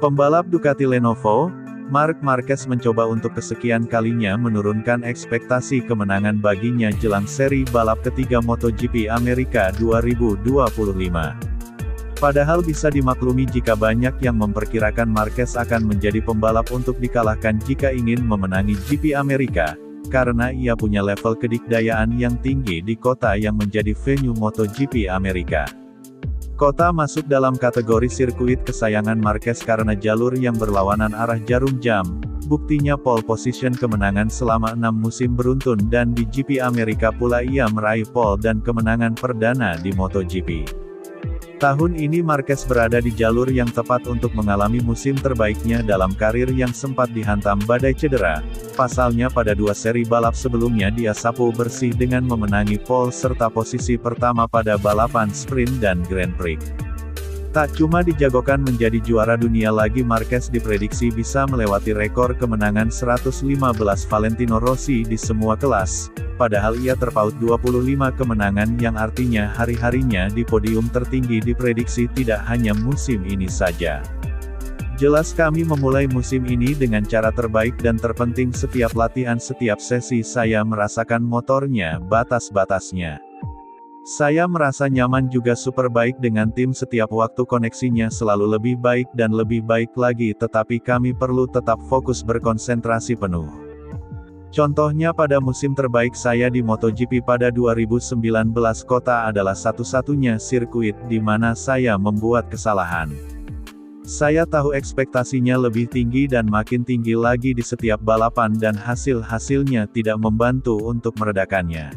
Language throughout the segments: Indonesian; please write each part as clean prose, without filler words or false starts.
Pembalap Ducati Lenovo, Marc Marquez mencoba untuk kesekian kalinya menurunkan ekspektasi kemenangan baginya jelang seri balap ketiga MotoGP Amerika 2025. Padahal bisa dimaklumi jika banyak yang memperkirakan Marquez akan menjadi pembalap untuk dikalahkan jika ingin memenangi GP Amerika, karena ia punya level kedikdayaan yang tinggi di kota yang menjadi venue MotoGP Amerika. Kota masuk dalam kategori sirkuit kesayangan Marquez karena jalur yang berlawanan arah jarum jam, buktinya pole position kemenangan selama 6 musim beruntun dan di GP Amerika pula ia meraih pole dan kemenangan perdana di MotoGP. Tahun ini Marquez berada di jalur yang tepat untuk mengalami musim terbaiknya dalam karir yang sempat dihantam badai cedera. Pasalnya pada 2 seri balap sebelumnya dia sapu bersih dengan memenangi pole serta posisi pertama pada balapan sprint dan Grand Prix. Tak cuma dijagokan menjadi juara dunia lagi, Marquez diprediksi bisa melewati rekor kemenangan 115 Valentino Rossi di semua kelas, padahal ia terpaut 25 kemenangan yang artinya hari-harinya di podium tertinggi diprediksi tidak hanya musim ini saja. Jelas kami memulai musim ini dengan cara terbaik dan terpenting setiap latihan setiap sesi saya merasakan motornya batas-batasnya. Saya merasa nyaman juga super baik dengan tim setiap waktu koneksinya selalu lebih baik dan lebih baik lagi tetapi kami perlu tetap fokus berkonsentrasi penuh. Contohnya pada musim terbaik saya di MotoGP pada 2019 kota adalah satu-satunya sirkuit di mana saya membuat kesalahan. Saya tahu ekspektasinya lebih tinggi dan makin tinggi lagi di setiap balapan dan hasil-hasilnya tidak membantu untuk meredakannya.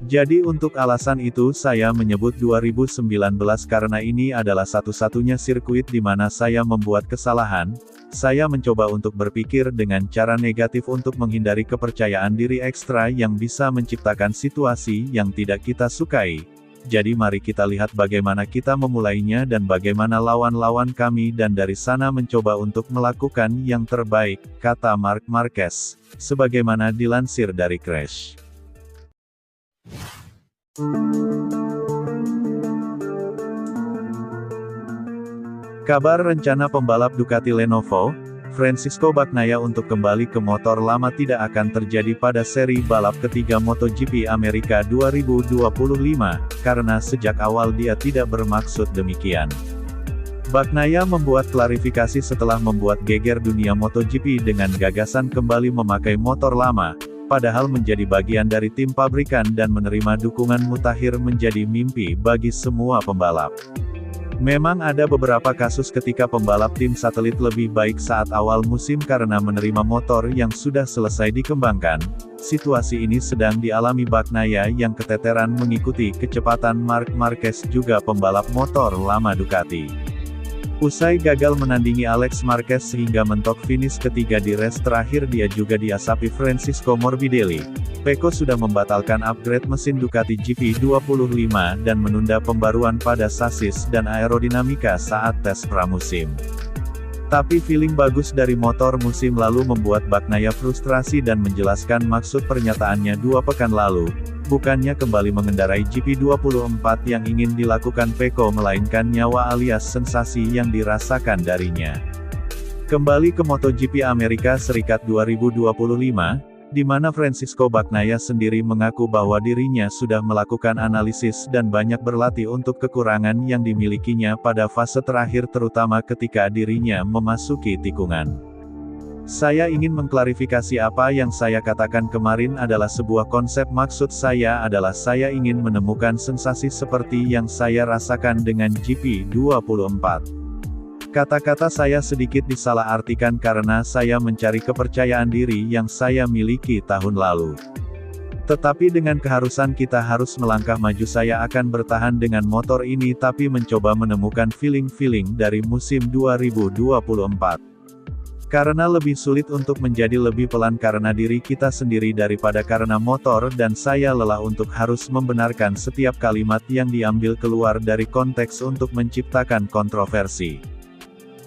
Jadi untuk alasan itu saya menyebut 2019 karena ini adalah satu-satunya sirkuit di mana saya membuat kesalahan. Saya mencoba untuk berpikir dengan cara negatif untuk menghindari kepercayaan diri ekstra yang bisa menciptakan situasi yang tidak kita sukai. Jadi mari kita lihat bagaimana kita memulainya dan bagaimana lawan-lawan kami dan dari sana mencoba untuk melakukan yang terbaik, kata Marc Marquez, sebagaimana dilansir dari Crash. Kabar rencana pembalap Ducati Lenovo, Francisco Bagnaia untuk kembali ke motor lama tidak akan terjadi pada seri balap ketiga MotoGP Amerika 2025, karena sejak awal dia tidak bermaksud demikian. Bagnaia membuat klarifikasi setelah membuat geger dunia MotoGP dengan gagasan kembali memakai motor lama, padahal menjadi bagian dari tim pabrikan dan menerima dukungan mutakhir menjadi mimpi bagi semua pembalap. Memang ada beberapa kasus ketika pembalap tim satelit lebih baik saat awal musim karena menerima motor yang sudah selesai dikembangkan. Situasi ini sedang dialami Bagnaia yang keteteran mengikuti kecepatan Marc Marquez juga pembalap motor lama Ducati. Usai gagal menandingi Alex Marquez sehingga mentok finish ketiga di race terakhir, dia juga diasapi Francisco Morbidelli. Pecco sudah membatalkan upgrade mesin Ducati GP25 dan menunda pembaruan pada sasis dan aerodinamika saat tes pramusim. Tapi feeling bagus dari motor musim lalu membuat Bagnaia frustrasi dan menjelaskan maksud pernyataannya 2 pekan lalu. Bukannya kembali mengendarai GP24 yang ingin dilakukan Pecco melainkan nyawa alias sensasi yang dirasakan darinya. Kembali ke MotoGP Amerika Serikat 2025, di mana Francisco Bagnaia sendiri mengaku bahwa dirinya sudah melakukan analisis dan banyak berlatih untuk kekurangan yang dimilikinya pada fase terakhir terutama ketika dirinya memasuki tikungan. Saya ingin mengklarifikasi apa yang saya katakan kemarin adalah sebuah konsep. Maksud saya adalah saya ingin menemukan sensasi seperti yang saya rasakan dengan GP24. Kata-kata saya sedikit disalahartikan karena saya mencari kepercayaan diri yang saya miliki tahun lalu. Tetapi dengan keharusan kita harus melangkah maju, saya akan bertahan dengan motor ini tapi mencoba menemukan feeling-feeling dari musim 2024. Karena lebih sulit untuk menjadi lebih pelan karena diri kita sendiri daripada karena motor dan saya lelah untuk harus membenarkan setiap kalimat yang diambil keluar dari konteks untuk menciptakan kontroversi.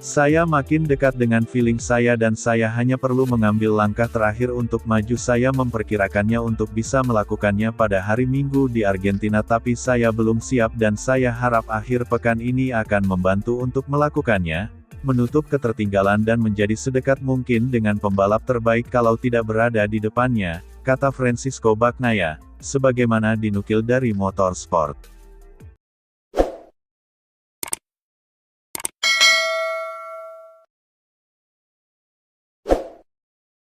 Saya makin dekat dengan feeling saya dan saya hanya perlu mengambil langkah terakhir untuk maju. Saya memperkirakannya untuk bisa melakukannya pada hari Minggu di Argentina, tapi saya belum siap dan saya harap akhir pekan ini akan membantu untuk melakukannya, menutup ketertinggalan dan menjadi sedekat mungkin dengan pembalap terbaik kalau tidak berada di depannya, kata Francisco Bagnaia, sebagaimana dinukil dari Motorsport.